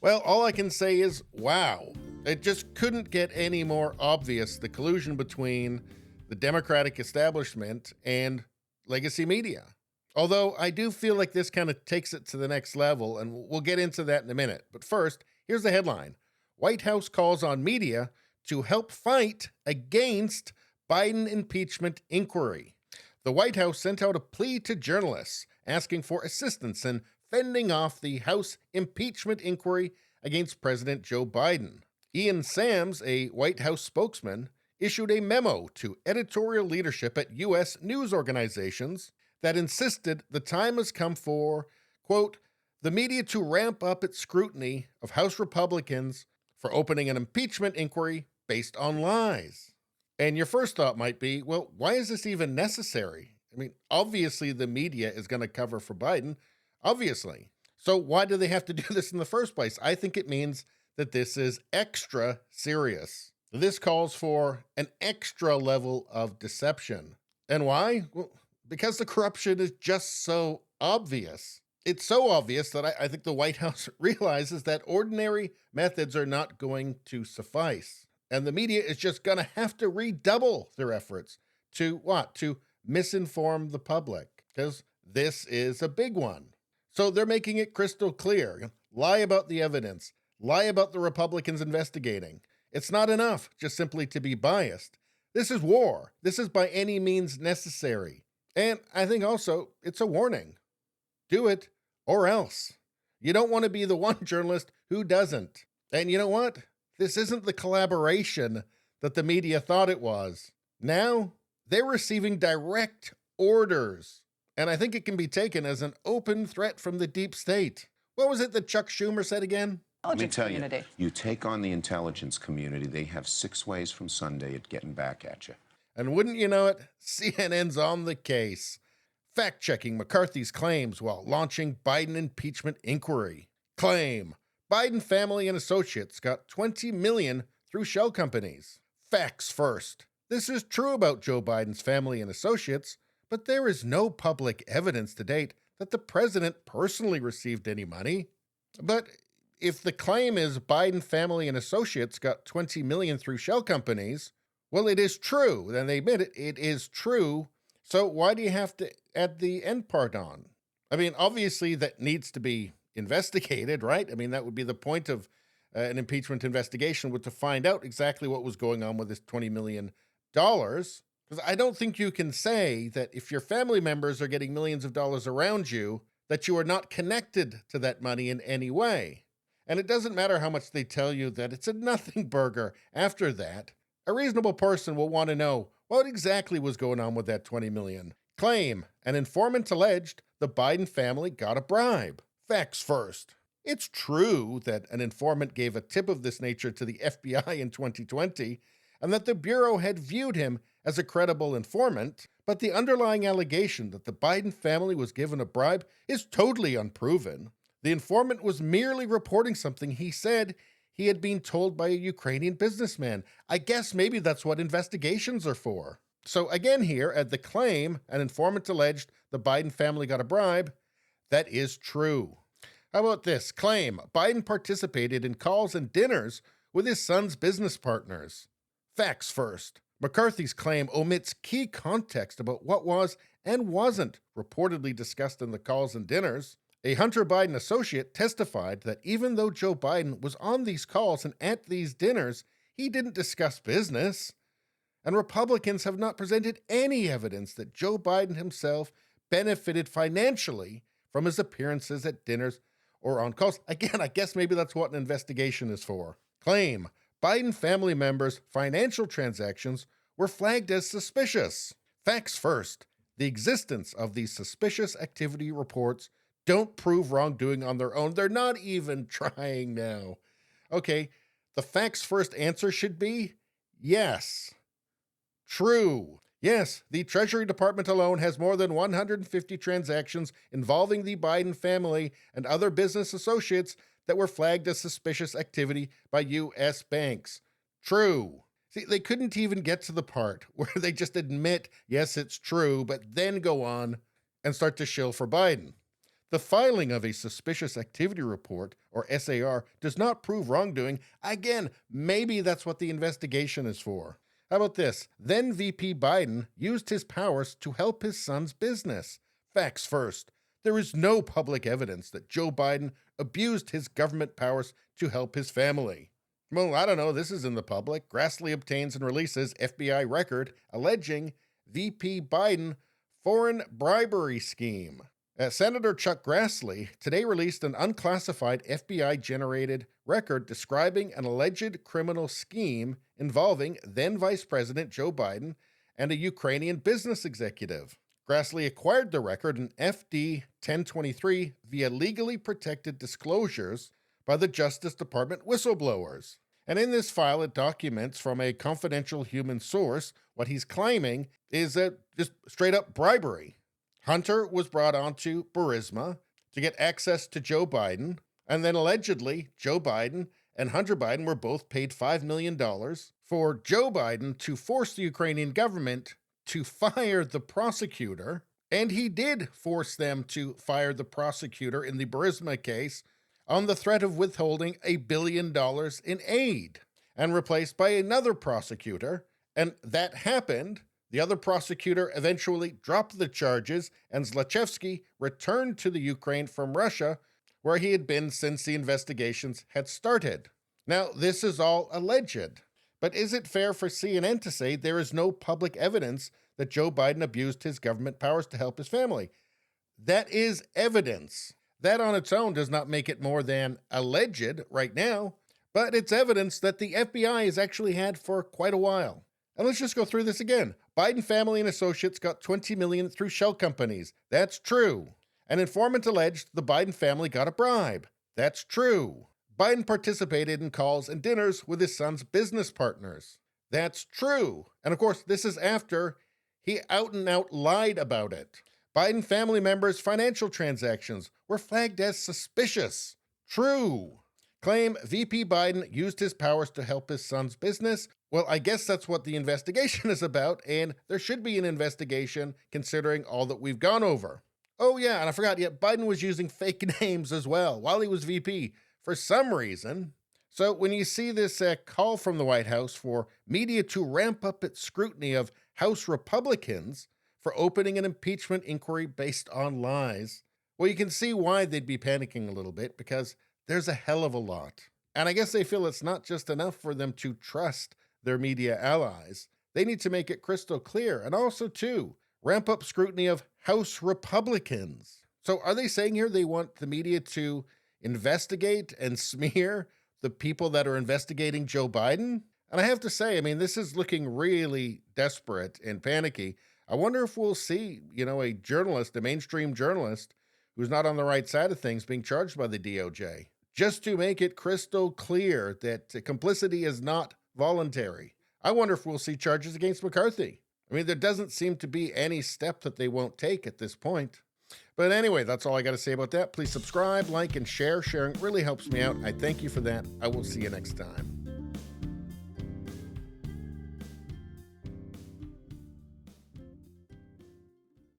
Well, all I can say is, wow. It just couldn't get any more obvious, the collusion between the Democratic establishment and legacy media. Although I do feel like this kind of takes it to the next level, and we'll get into that in a minute. But first, here's the headline: White House calls on media to help fight against Biden impeachment inquiry. The White House sent out a plea to journalists asking for assistance in fending off the House impeachment inquiry against President Joe Biden. Ian Sams, a White House spokesman, issued a memo to editorial leadership at U.S. news organizations that insisted the time has come for, quote, the media to ramp up its scrutiny of House Republicans for opening an impeachment inquiry based on lies. And your first thought might be, well, why is this even necessary? I mean, obviously the media is going to cover for Biden. Obviously. So why do they have to do this in the first place? I think it means that this is extra serious. This calls for an extra level of deception. And why? Well, because the corruption is just so obvious. It's so obvious that I think the White House realizes that ordinary methods are not going to suffice. And the media is just going to have to redouble their efforts to what? To misinform the public. Because this is a big one. So they're making it crystal clear. Lie about the evidence. Lie about the Republicans investigating. It's not enough just simply to be biased. This is war. This is by any means necessary. And I think also it's a warning. Do it or else. You don't want to be the one journalist who doesn't. And you know what? This isn't the collaboration that the media thought it was. Now they're receiving direct orders. And I think it can be taken as an open threat from the deep state. What was it that Chuck Schumer said again? Let me tell you, you take on the intelligence community, they have 6 ways from Sunday at getting back at you. And wouldn't you know it, CNN's on the case, fact-checking McCarthy's claims while launching Biden impeachment inquiry. Claim: Biden family and associates got $20 million through shell companies. Facts first. This is true about Joe Biden's family and associates, but there is no public evidence to date that the president personally received any money. But if the claim is Biden family and associates got $20 million through shell companies, well, it is true. Then they admit it. It is true. So why do you have to add the end part on? I mean, obviously that needs to be investigated, right? I mean, that would be the point of an impeachment investigation, would to find out exactly what was going on with this $20 million. Because I don't think you can say that if your family members are getting millions of dollars around you, that you are not connected to that money in any way. And it doesn't matter how much they tell you that it's a nothing burger after that. A reasonable person will want to know what exactly was going on with that $20 million. Claim: an informant alleged the Biden family got a bribe. Facts first. It's true that an informant gave a tip of this nature to the FBI in 2020, and that the Bureau had viewed him as a credible informant, but the underlying allegation that the Biden family was given a bribe is totally unproven. The informant was merely reporting something he said he had been told by a Ukrainian businessman. I guess maybe that's what investigations are for. So again here, at the claim, an informant alleged the Biden family got a bribe, that is true. How about this? Claim: Biden participated in calls and dinners with his son's business partners. Facts first. McCarthy's claim omits key context about what was and wasn't reportedly discussed in the calls and dinners. A Hunter Biden associate testified that even though Joe Biden was on these calls and at these dinners, he didn't discuss business. And Republicans have not presented any evidence that Joe Biden himself benefited financially from his appearances at dinners or on calls. Again, I guess maybe that's what an investigation is for. Claim: Biden family members' financial transactions were flagged as suspicious. Facts first. The existence of these suspicious activity reports don't prove wrongdoing on their own. They're not even trying now. Okay, the facts first answer should be yes. True. Yes, the Treasury Department alone has more than 150 transactions involving the Biden family and other business associates that were flagged as suspicious activity by U.S. banks. True. See, they couldn't even get to the part where they just admit, yes, it's true, but then go on and start to shill for Biden. The filing of a suspicious activity report, or SAR, does not prove wrongdoing. Again, maybe that's what the investigation is for. How about this? Then VP Biden used his powers to help his son's business. Facts first. There is no public evidence that Joe Biden abused his government powers to help his family. Well, I don't know. This is in the public. Grassley obtains and releases FBI record alleging VP Biden foreign bribery scheme. Senator Chuck Grassley today released an unclassified FBI-generated record describing an alleged criminal scheme involving then Vice President Joe Biden and a Ukrainian business executive. Grassley acquired the record in FD 1023 via legally protected disclosures by the Justice Department whistleblowers. And in this file, it documents from a confidential human source what he's claiming is just straight up bribery. Hunter was brought onto Burisma to get access to Joe Biden, and then allegedly Joe Biden and Hunter Biden were both paid $5 million for Joe Biden to force the Ukrainian government to fire the prosecutor, and he did force them to fire the prosecutor in the Burisma case on the threat of withholding $1 billion in aid, and replaced by another prosecutor, and that happened. The other prosecutor eventually dropped the charges, and Zlochevsky returned to the Ukraine from Russia, where he had been since the investigations had started. Now, this is all alleged, but is it fair for CNN to say there is no public evidence that Joe Biden abused his government powers to help his family? That is evidence. That on its own does not make it more than alleged right now, but it's evidence that the FBI has actually had for quite a while. And let's just go through this again. Biden family and associates got $20 million through shell companies. That's true. An informant alleged the Biden family got a bribe. That's true. Biden participated in calls and dinners with his son's business partners. That's true. And of course, this is after he out and out lied about it. Biden family members' financial transactions were flagged as suspicious. True. Claim VP Biden used his powers to help his son's business. Well, I guess that's what the investigation is about, and there should be an investigation considering all that we've gone over. Oh yeah, and I forgot, Biden was using fake names as well while he was VP for some reason. So when you see this call from the White House for media to ramp up its scrutiny of House Republicans for opening an impeachment inquiry based on lies, well, you can see why they'd be panicking a little bit, because there's a hell of a lot. And I guess they feel it's not just enough for them to trust their media allies. They need to make it crystal clear, and also, too, ramp up scrutiny of House Republicans. So are they saying here they want the media to investigate and smear the people that are investigating Joe Biden? And I have to say, this is looking really desperate and panicky. I wonder if we'll see, a journalist, a mainstream journalist, who's not on the right side of things being charged by the DOJ, just to make it crystal clear that complicity is not voluntary. I wonder if we'll see charges against McCarthy. There doesn't seem to be any step that they won't take at this point. But anyway, that's all I got to say about that. Please subscribe, like, and share. Sharing really helps me out. I thank you for that. I will see you next time.